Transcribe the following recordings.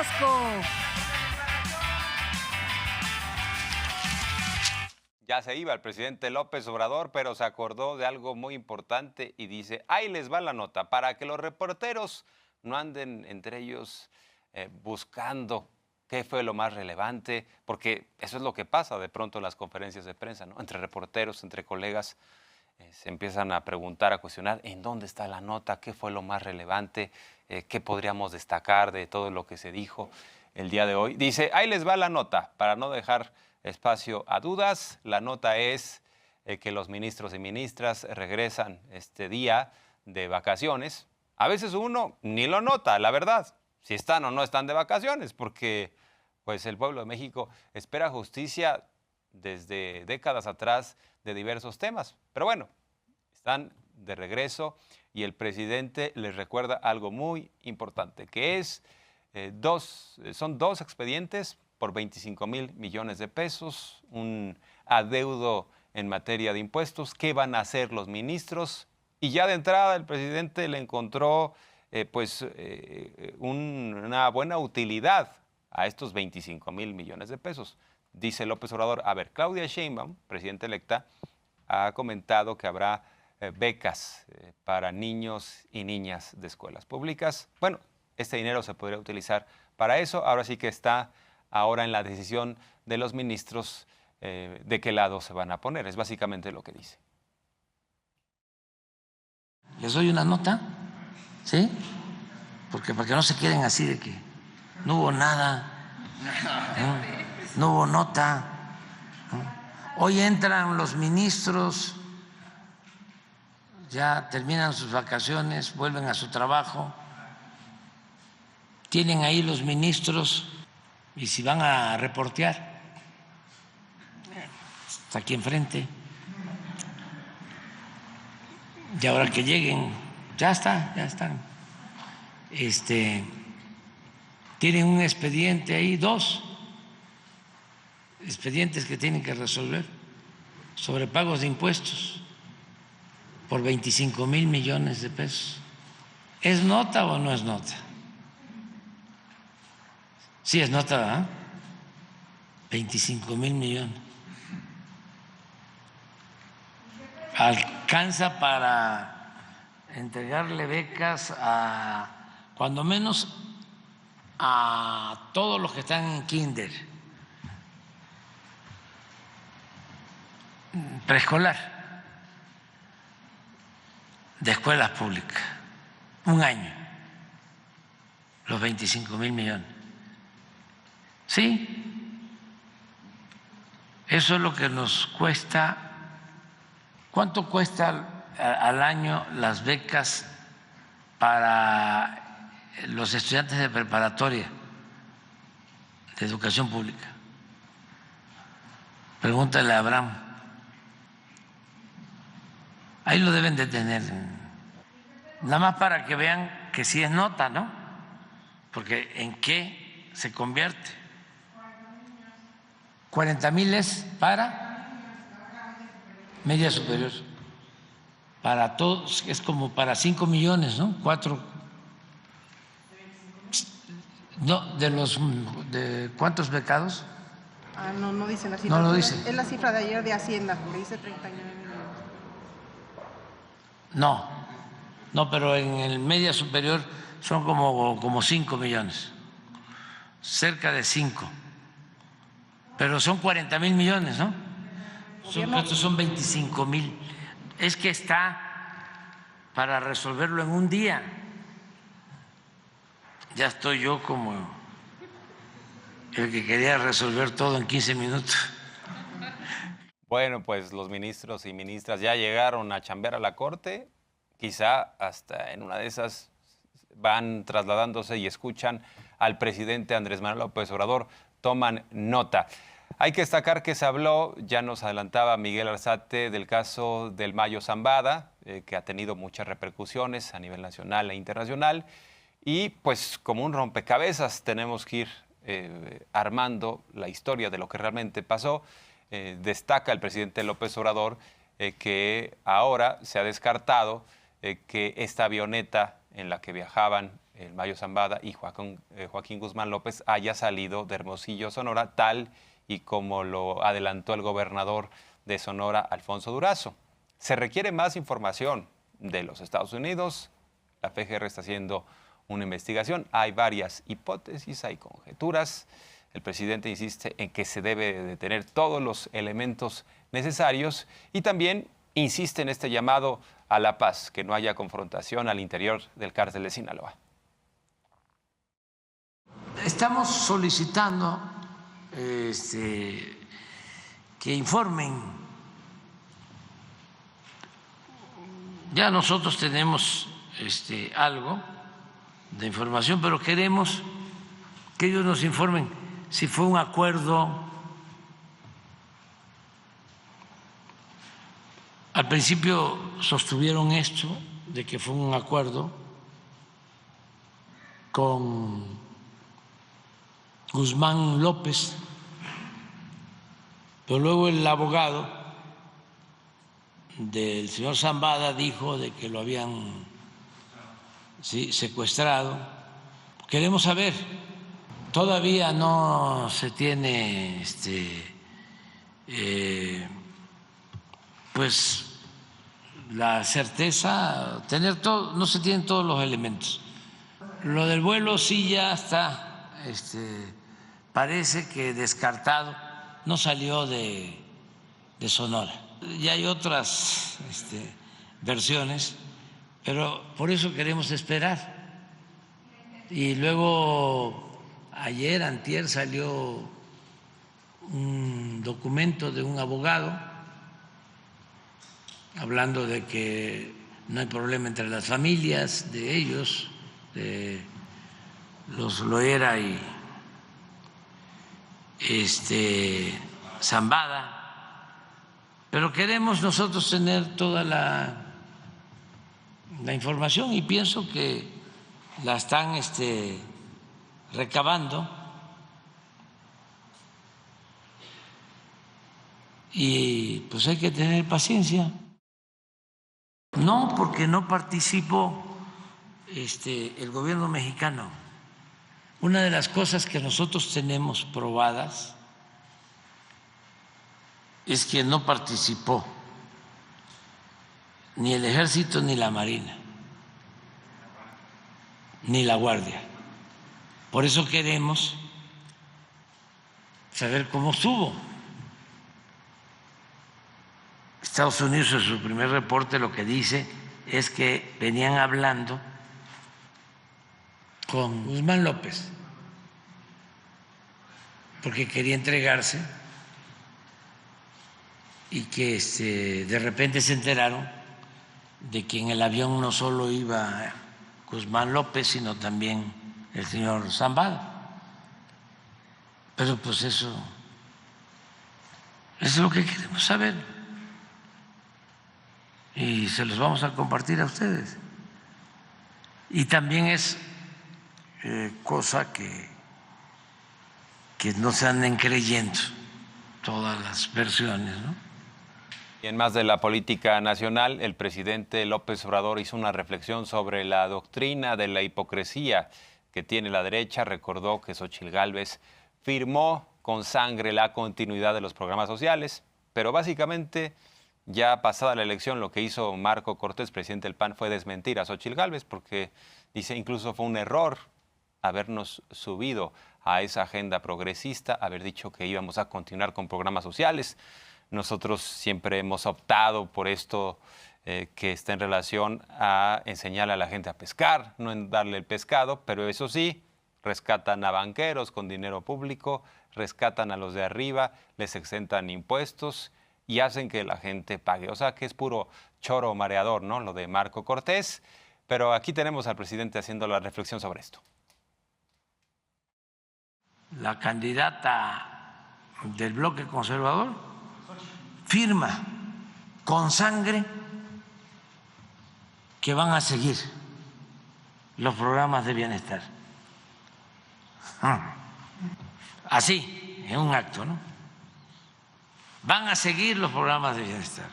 Velasco. Ya se iba el presidente López Obrador, pero se acordó de algo muy importante y dice, ahí les va la nota, para que los reporteros no anden entre ellos buscando qué fue lo más relevante, porque eso es lo que pasa de pronto en las conferencias de prensa, ¿no? Entre reporteros, entre colegas, se empiezan a preguntar, a cuestionar, ¿en dónde está la nota? ¿Qué fue lo más relevante? ¿Qué podríamos destacar de todo lo que se dijo el día de hoy? Dice, ahí les va la nota, para no dejar espacio a dudas. La nota es que los ministros y ministras regresan este día de vacaciones. A veces uno ni lo nota, la verdad, si están o no están de vacaciones, porque pues el pueblo de México espera justicia desde décadas atrás de diversos temas. Pero bueno, están de regreso y el presidente les recuerda algo muy importante, que es son dos expedientes por 25,000 millones de pesos, un adeudo en materia de impuestos. ¿Qué van a hacer los ministros? Y ya de entrada el presidente le encontró una buena utilidad a estos 25,000 millones de pesos. Dice López Obrador, a ver, Claudia Sheinbaum, presidenta electa, ha comentado que habrá becas para niños y niñas de escuelas públicas. Bueno, este dinero se podría utilizar para eso. Ahora sí que está ahora en la decisión de los ministros de qué lado se van a poner. Es básicamente lo que dice. Les doy una nota, ¿sí? Porque para que no se queden así de que no hubo nada, no hubo nota. Hoy entran los ministros, ya terminan sus vacaciones, vuelven a su trabajo. Tienen ahí los ministros y si van a reportear, está aquí enfrente. Y ahora que lleguen, ya están. Tienen un expediente ahí, 2 expedientes que tienen que resolver sobre pagos de impuestos por 25,000 millones de pesos. ¿Es nota o no es nota? Sí, es nota, ¿verdad? 25,000 millones. Alcanza para entregarle becas a, cuando menos, a todos los que están en kinder, preescolar, de escuelas públicas, un año, los 25,000 millones. Sí, eso es lo que nos cuesta. ¿Cuánto cuesta al año las becas para los estudiantes de preparatoria de educación pública? Pregúntale a Abraham. Ahí lo deben de tener. Nada más para que vean que sí es nota, ¿no? Porque ¿en qué se convierte? 40,000 es para media superior. Para todos es como para 5 millones, ¿no? 4. No, de ¿cuántos becados? No dice la cifra. No lo dice. Es la cifra de ayer de Hacienda, que dice 39 millones. No, pero en el media superior son como 5 millones, cerca de 5. Pero son 40,000 millones, ¿no? Estos son 25,000. Es que está para resolverlo en un día. Ya estoy yo como el que quería resolver todo en 15 minutos. Bueno, pues los ministros y ministras ya llegaron a chambear a la Corte. Quizá hasta en una de esas van trasladándose y escuchan al presidente Andrés Manuel López Obrador, toman nota. Hay que destacar que se habló, ya nos adelantaba Miguel Arzate, del caso del Mayo Zambada, que ha tenido muchas repercusiones a nivel nacional e internacional. Y pues como un rompecabezas tenemos que ir armando la historia de lo que realmente pasó. Destaca el presidente López Obrador que ahora se ha descartado que esta avioneta en la que viajaban el Mayo Zambada y Joaquín Guzmán López haya salido de Hermosillo, Sonora, tal y como lo adelantó el gobernador de Sonora, Alfonso Durazo. Se requiere más información de los Estados Unidos. La PGR está haciendo una investigación. Hay varias hipótesis, hay conjeturas. El presidente insiste en que se debe de tener todos los elementos necesarios y también insiste en este llamado a la paz, que no haya confrontación al interior del cártel de Sinaloa. Estamos solicitando que informen. Ya nosotros tenemos algo de información, pero queremos que ellos nos informen si fue un acuerdo. Al principio sostuvieron esto de que fue un acuerdo con Guzmán López, pero luego el abogado del señor Zambada dijo de que lo habían secuestrado. Queremos saber, todavía no se tiene pues la certeza, tener todo, no se tienen todos los elementos. Lo del vuelo sí ya está, parece que descartado, no salió de Sonora. Ya hay otras versiones, pero por eso queremos esperar. Y luego ayer, antier, salió un documento de un abogado hablando de que no hay problema entre las familias de ellos, de los Loera y Zambada, pero queremos nosotros tener toda la información y pienso que la están recabando y pues hay que tener paciencia. No, porque no participó el gobierno mexicano. Una de las cosas que nosotros tenemos probadas es que no participó ni el Ejército ni la Marina, ni la Guardia. Por eso queremos saber cómo estuvo. Estados Unidos, en su primer reporte, lo que dice es que venían hablando con Guzmán López porque quería entregarse y que de repente se enteraron de que en el avión no solo iba Guzmán López, sino también el señor Zambada. Pero pues eso es lo que queremos saber. Y se los vamos a compartir a ustedes. Y también es cosa que no se anden creyendo todas las versiones, ¿no? Y en más de la política nacional, el presidente López Obrador hizo una reflexión sobre la doctrina de la hipocresía que tiene la derecha. Recordó que Xóchitl Gálvez firmó con sangre la continuidad de los programas sociales, pero básicamente, ya pasada la elección, lo que hizo Marco Cortés, presidente del PAN, fue desmentir a Xóchitl Gálvez, porque dice incluso fue un error habernos subido a esa agenda progresista, haber dicho que íbamos a continuar con programas sociales. Nosotros siempre hemos optado por esto que está en relación a enseñarle a la gente a pescar, no en darle el pescado, pero eso sí, rescatan a banqueros con dinero público, rescatan a los de arriba, les exentan impuestos y hacen que la gente pague. O sea que es puro choro mareador, ¿no? Lo de Marco Cortés. Pero aquí tenemos al presidente haciendo la reflexión sobre esto. La candidata del bloque conservador firma con sangre que van a seguir los programas de bienestar. Así, en un acto, ¿no? Van a seguir los programas de bienestar,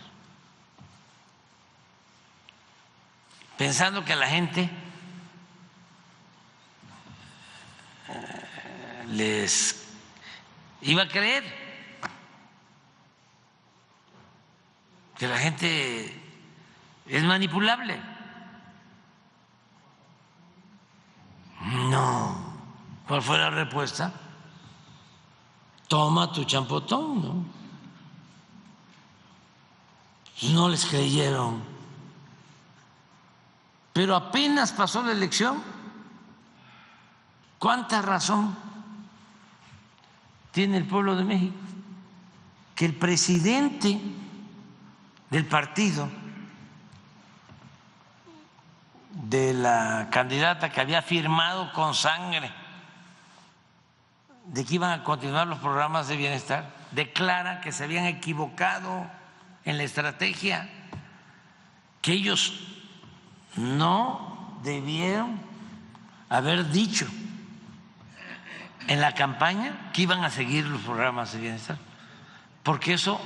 pensando que la gente les iba a creer que la gente es manipulable. No. ¿Cuál fue la respuesta? Toma tu champotón, ¿no? No les creyeron. Pero apenas pasó la elección, ¿cuánta razón tiene el pueblo de México? Que el presidente del partido de la candidata que había firmado con sangre de que iban a continuar los programas de bienestar, declara que se habían equivocado en la estrategia, que ellos no debieron haber dicho en la campaña que iban a seguir los programas de bienestar, porque eso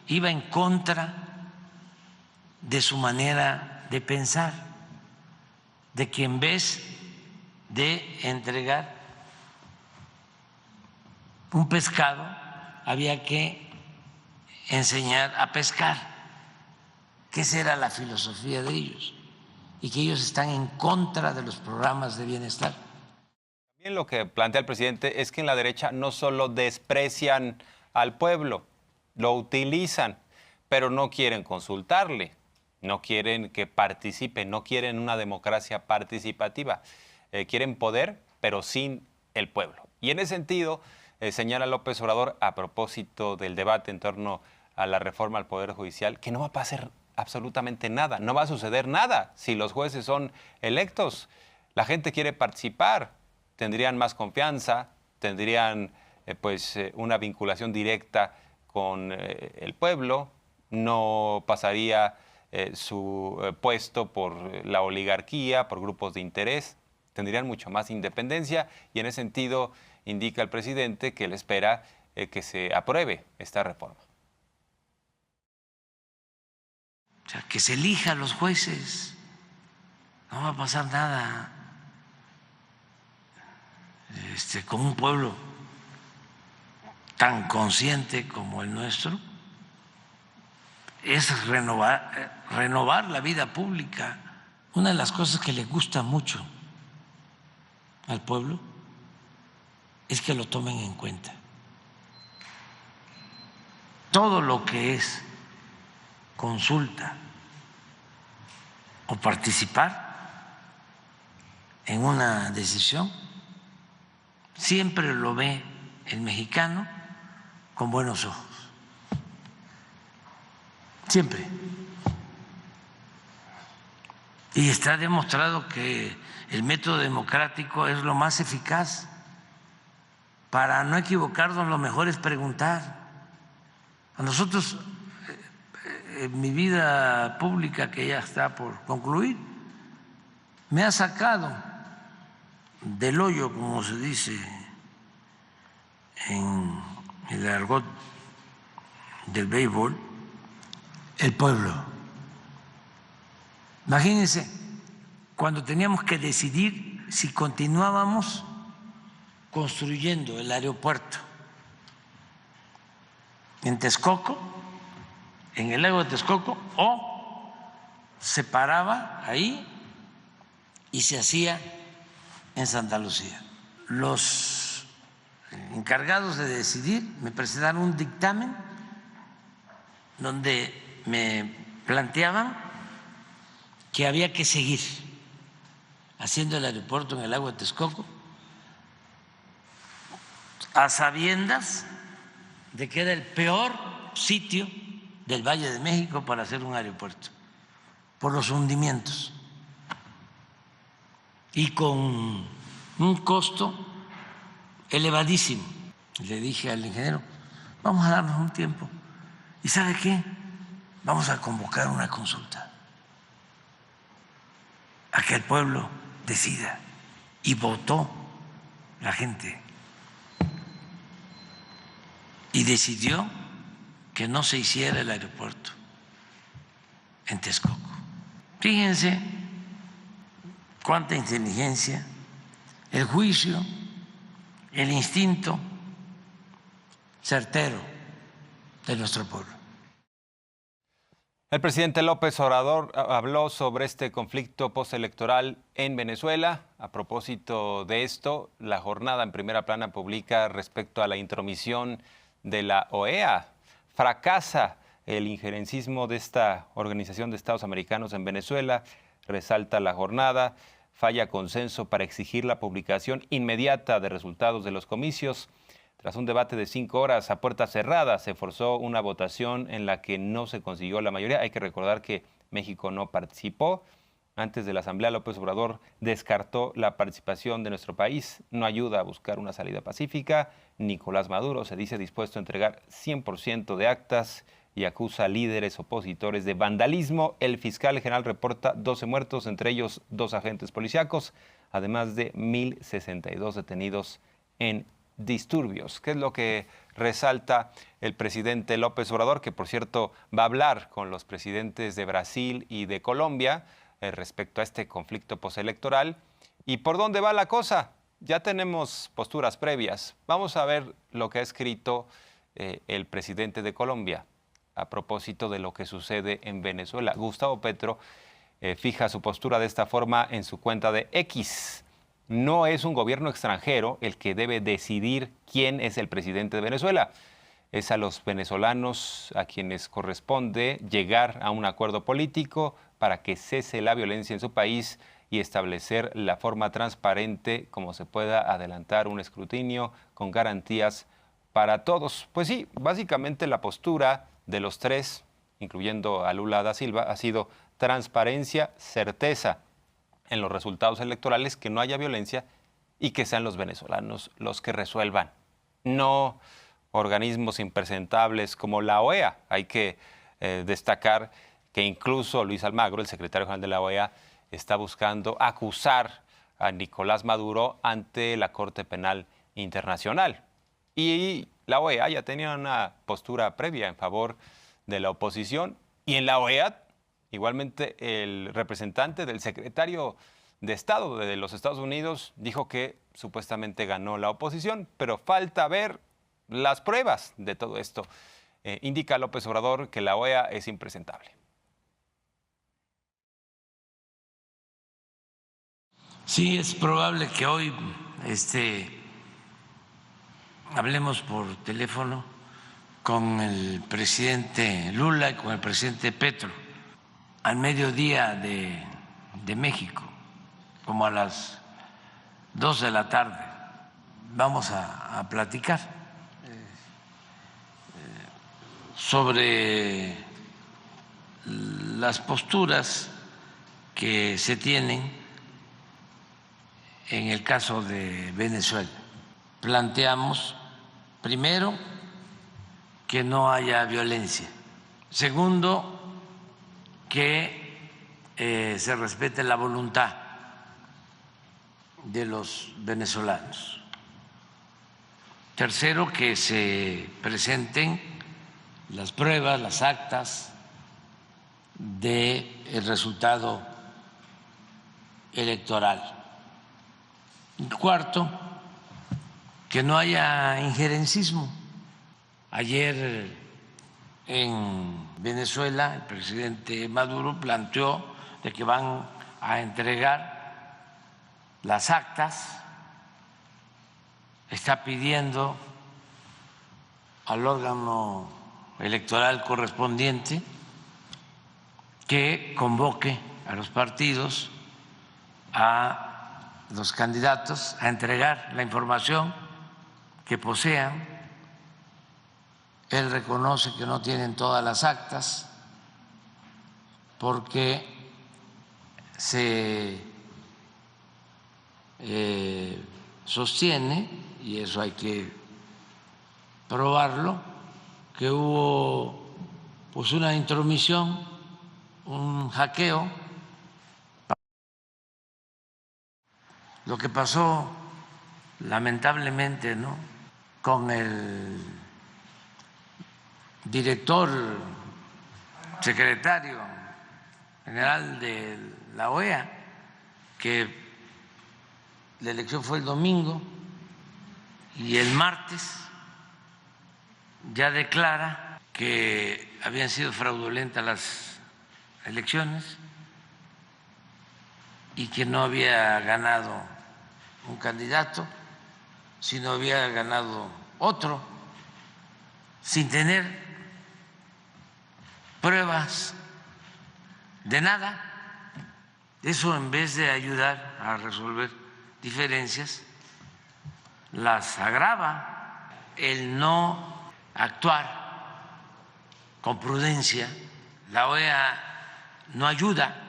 iba en contra de su manera de pensar, de que en vez de entregar un pescado había que enseñar a pescar, que esa era la filosofía de ellos, y que ellos están en contra de los programas de bienestar. También lo que plantea el presidente es que en la derecha no solo desprecian al pueblo, lo utilizan, pero no quieren consultarle, no quieren que participe, no quieren una democracia participativa, quieren poder, pero sin el pueblo. Y en ese sentido, señala López Obrador, a propósito del debate en torno a la reforma al Poder Judicial, que no va a pasar absolutamente nada, no va a suceder nada si los jueces son electos. La gente quiere participar, tendrían más confianza, tendrían una vinculación directa con el pueblo, no pasaría su puesto por la oligarquía, por grupos de interés, tendrían mucho más independencia y en ese sentido indica el presidente que él espera que se apruebe esta reforma. O sea, que se elija a los jueces, no va a pasar nada. Con un pueblo tan consciente como el nuestro, es renovar la vida pública. Una de las cosas que le gusta mucho al pueblo es que lo tomen en cuenta. Todo lo que es consulta o participar en una decisión, siempre lo ve el mexicano con buenos ojos. Siempre. Y está demostrado que el método democrático es lo más eficaz. Para no equivocarnos, lo mejor es preguntar. A nosotros, en mi vida pública, que ya está por concluir, me ha sacado del hoyo, como se dice en el argot del béisbol, el pueblo. Imagínense, cuando teníamos que decidir si continuábamos construyendo el aeropuerto en Texcoco, en el lago de Texcoco, o se paraba ahí y se hacía en Santa Lucía. Los encargados de decidir me presentaron un dictamen donde me planteaban que había que seguir haciendo el aeropuerto en el lago de Texcoco a sabiendas de que era el peor sitio del Valle de México para hacer un aeropuerto, por los hundimientos y con un costo elevadísimo. Le dije al ingeniero, vamos a darnos un tiempo. ¿Y sabe qué? Vamos a convocar una consulta a que el pueblo decida. Y votó la gente. Y decidió que no se hiciera el aeropuerto en Texcoco. Fíjense cuánta inteligencia, el juicio el instinto certero de nuestro pueblo. El presidente López Obrador habló sobre este conflicto postelectoral en Venezuela. A propósito de esto, La Jornada en primera plana publica respecto a la intromisión de la OEA. Fracasa el injerencismo de esta Organización de Estados Americanos en Venezuela, resalta La Jornada. Falla consenso para exigir la publicación inmediata de resultados de los comicios. Tras un debate de 5 horas a puertas cerradas, se forzó una votación en la que no se consiguió la mayoría. Hay que recordar que México no participó. Antes de la Asamblea, López Obrador descartó la participación de nuestro país. No ayuda a buscar una salida pacífica. Nicolás Maduro se dice dispuesto a entregar 100% de actas y acusa a líderes opositores de vandalismo. El fiscal general reporta 12 muertos, entre ellos 2 agentes policíacos, además de 1.062 detenidos en disturbios. ¿Qué es lo que resalta el presidente López Obrador? Que, por cierto, va a hablar con los presidentes de Brasil y de Colombia respecto a este conflicto postelectoral. ¿Y por dónde va la cosa? Ya tenemos posturas previas. Vamos a ver lo que ha escrito el presidente de Colombia a propósito de lo que sucede en Venezuela. Gustavo Petro fija su postura de esta forma en su cuenta de X. No es un gobierno extranjero el que debe decidir quién es el presidente de Venezuela. Es a los venezolanos a quienes corresponde llegar a un acuerdo político para que cese la violencia en su país y establecer la forma transparente como se pueda adelantar un escrutinio con garantías para todos. Pues sí, básicamente la postura de los tres, incluyendo a Lula da Silva, ha sido transparencia, certeza en los resultados electorales, que no haya violencia y que sean los venezolanos los que resuelvan, no organismos impresentables como la OEA. Hay que destacar que incluso Luis Almagro, el secretario general de la OEA, está buscando acusar a Nicolás Maduro ante la Corte Penal Internacional. Y la OEA ya tenía una postura previa en favor de la oposición, y en la OEA igualmente el representante del secretario de Estado de los Estados Unidos dijo que supuestamente ganó la oposición, pero falta ver las pruebas de todo esto. Indica López Obrador que la OEA es impresentable. Sí, es probable que hoy hablemos por teléfono con el presidente Lula y con el presidente Petro al mediodía de México, como a las 2 de la tarde. Vamos a platicar sobre las posturas que se tienen en el caso de Venezuela. Planteamos, primero, que no haya violencia. Segundo, que se respete la voluntad de los venezolanos. Tercero, que se presenten las pruebas, las actas del resultado electoral. Y cuarto, que no haya injerencismo. Ayer en Venezuela el presidente Maduro planteó de que van a entregar las actas, está pidiendo al órgano electoral correspondiente que convoque a los partidos, a los candidatos, a entregar la información que posean. Él reconoce que no tienen todas las actas porque se sostiene, y eso hay que probarlo, que hubo pues una intromisión, un hackeo. Lo que pasó lamentablemente, ¿no?, con el director secretario general de la OEA, que la elección fue el domingo y el martes ya declara que habían sido fraudulentas las elecciones y que no había ganado un candidato, sino había ganado otro, sin tener pruebas de nada. Eso, en vez de ayudar a resolver diferencias, las agrava. El no actuar con prudencia, la OEA no ayuda.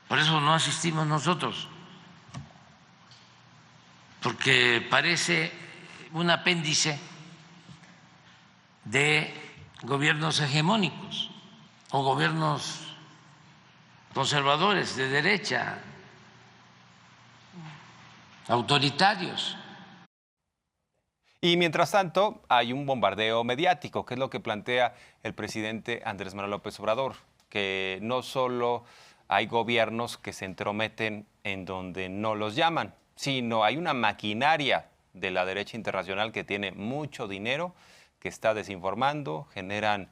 Por eso no asistimos nosotros, porque parece un apéndice de gobiernos hegemónicos o gobiernos conservadores de derecha, autoritarios. Y mientras tanto, hay un bombardeo mediático, que es lo que plantea el presidente Andrés Manuel López Obrador, que no solo hay gobiernos que se entrometen en donde no los llaman, sino hay una maquinaria de la derecha internacional que tiene mucho dinero, que está desinformando, generan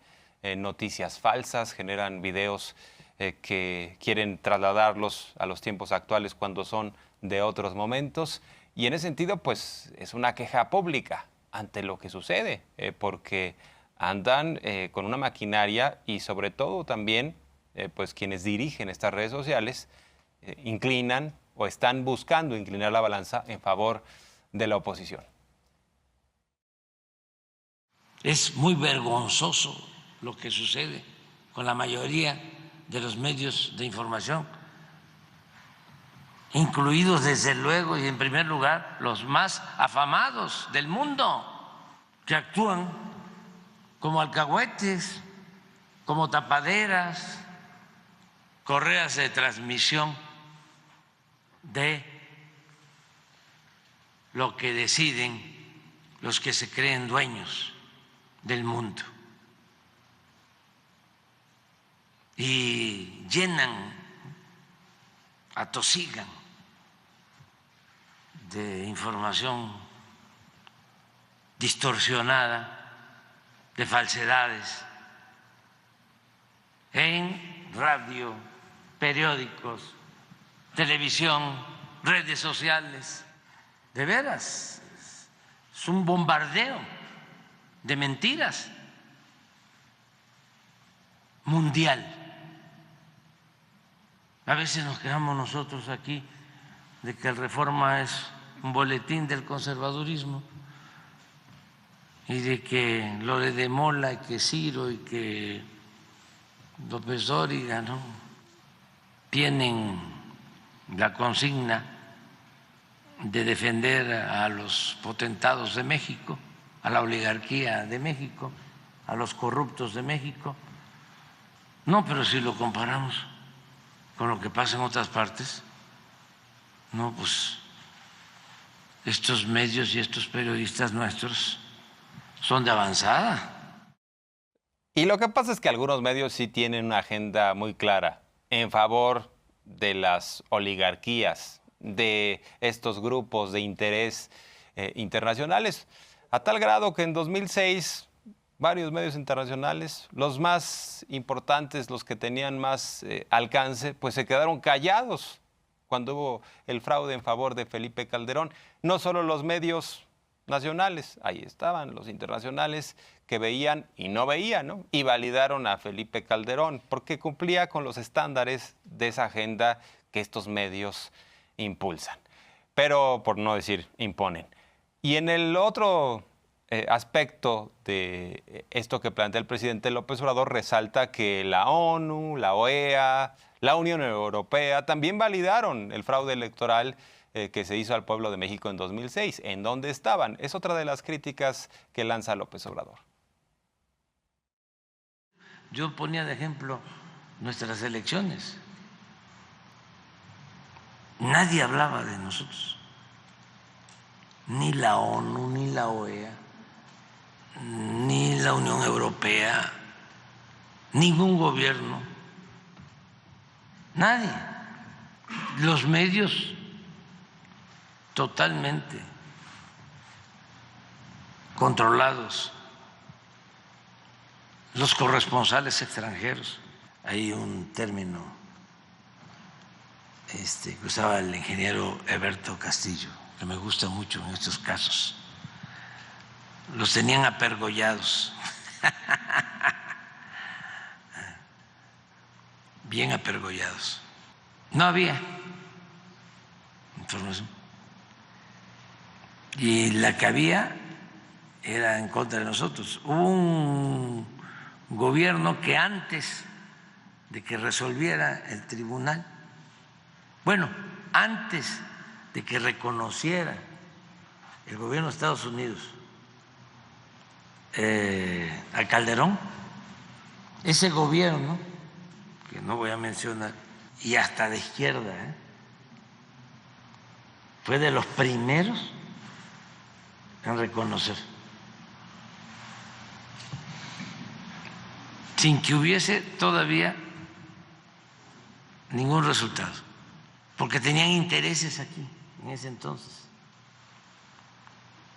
noticias falsas, generan videos que quieren trasladarlos a los tiempos actuales cuando son de otros momentos. Y en ese sentido, pues es una queja pública ante lo que sucede, porque andan con una maquinaria y sobre todo también, pues quienes dirigen estas redes sociales inclinan o están buscando inclinar la balanza en favor de la oposición. Es muy vergonzoso lo que sucede con la mayoría de los medios de información, incluidos desde luego y en primer lugar los más afamados del mundo, que actúan como alcahuetes, como tapaderas, correas de transmisión de lo que deciden los que se creen dueños del mundo y llenan, atosigan de información distorsionada, de falsedades, en radio, periódicos, televisión, redes sociales. De veras, es un bombardeo de mentiras mundial. A veces nos quejamos nosotros aquí de que el Reforma es un boletín del conservadurismo y de que lo de Mola y que Ciro y que López Dóriga, ¿no?, tienen la consigna de defender a los potentados de México, a la oligarquía de México, a los corruptos de México. No, pero si lo comparamos con lo que pasa en otras partes, no, pues estos medios y estos periodistas nuestros son de avanzada. Y lo que pasa es que algunos medios sí tienen una agenda muy clara en favor de las oligarquías, de estos grupos de interés internacionales, a tal grado que en 2006 varios medios internacionales, los más importantes, los que tenían más alcance, pues se quedaron callados cuando hubo el fraude en favor de Felipe Calderón. No solo los medios nacionales, ahí estaban los internacionales que veían y no veían, ¿no?, y validaron a Felipe Calderón porque cumplía con los estándares de esa agenda que estos medios impulsan, pero por no decir imponen. Y en el otro aspecto de esto que plantea el presidente López Obrador, resalta que la ONU, la OEA, la Unión Europea también validaron el fraude electoral que se hizo al pueblo de México en 2006. ¿En dónde estaban? Es otra de las críticas que lanza López Obrador. Yo ponía de ejemplo nuestras elecciones. Nadie hablaba de nosotros, ni la ONU, ni la OEA, ni la Unión Europea, ningún gobierno, nadie. Los medios totalmente controlados. Los corresponsales extranjeros, hay un término que usaba el ingeniero Eberto Castillo, que me gusta mucho en estos casos. Los tenían apergollados, bien apergollados. No había información. Y la que había era en contra de nosotros. Hubo un gobierno que antes de que resolviera el tribunal, bueno, antes de que reconociera el gobierno de Estados Unidos a Calderón, ese gobierno, que no voy a mencionar, y hasta de izquierda, fue de los primeros en reconocer, sin que hubiese todavía ningún resultado, porque tenían intereses aquí en ese entonces,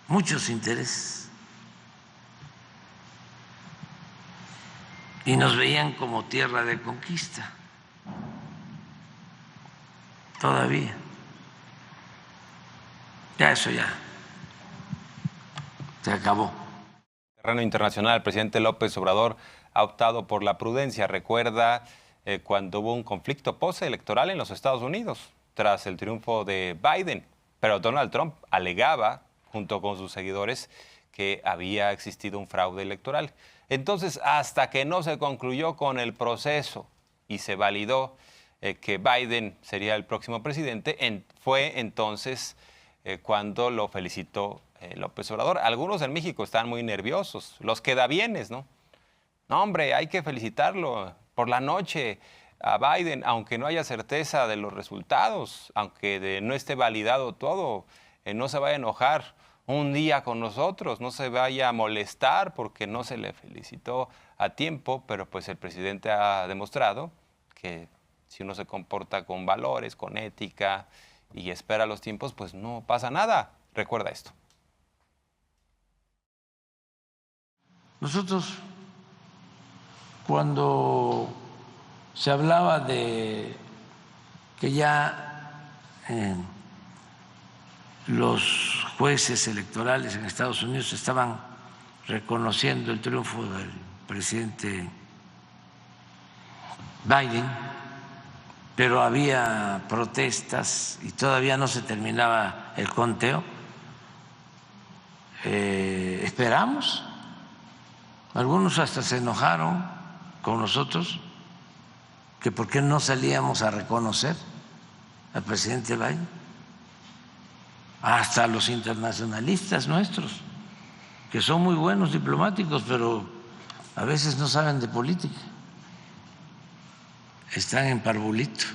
muchos intereses, y nos veían como tierra de conquista todavía. Ya eso ya se acabó. En el terreno internacional, el presidente López Obrador ha optado por la prudencia. Recuerda cuando hubo un conflicto postelectoral en los Estados Unidos tras el triunfo de Biden, pero Donald Trump alegaba, junto con sus seguidores, que había existido un fraude electoral. Entonces, hasta que no se concluyó con el proceso y se validó que Biden sería el próximo presidente, fue entonces cuando lo felicitó López Obrador. Algunos en México están muy nerviosos, los quedabienes, ¿no? No, hombre, hay que felicitarlo por la noche a Biden, aunque no haya certeza de los resultados, aunque no esté validado todo, no se vaya a enojar un día con nosotros, no se vaya a molestar porque no se le felicitó a tiempo, pero pues el presidente ha demostrado que si uno se comporta con valores, con ética y espera los tiempos, pues no pasa nada. Recuerda esto. Nosotros, cuando se hablaba de que ya los jueces electorales en Estados Unidos estaban reconociendo el triunfo del presidente Biden, pero había protestas y todavía no se terminaba el conteo, esperamos. Algunos hasta se enojaron con nosotros, que por qué no salíamos a reconocer al presidente Biden, hasta los internacionalistas nuestros, que son muy buenos diplomáticos, pero a veces no saben de política, están en parvulito.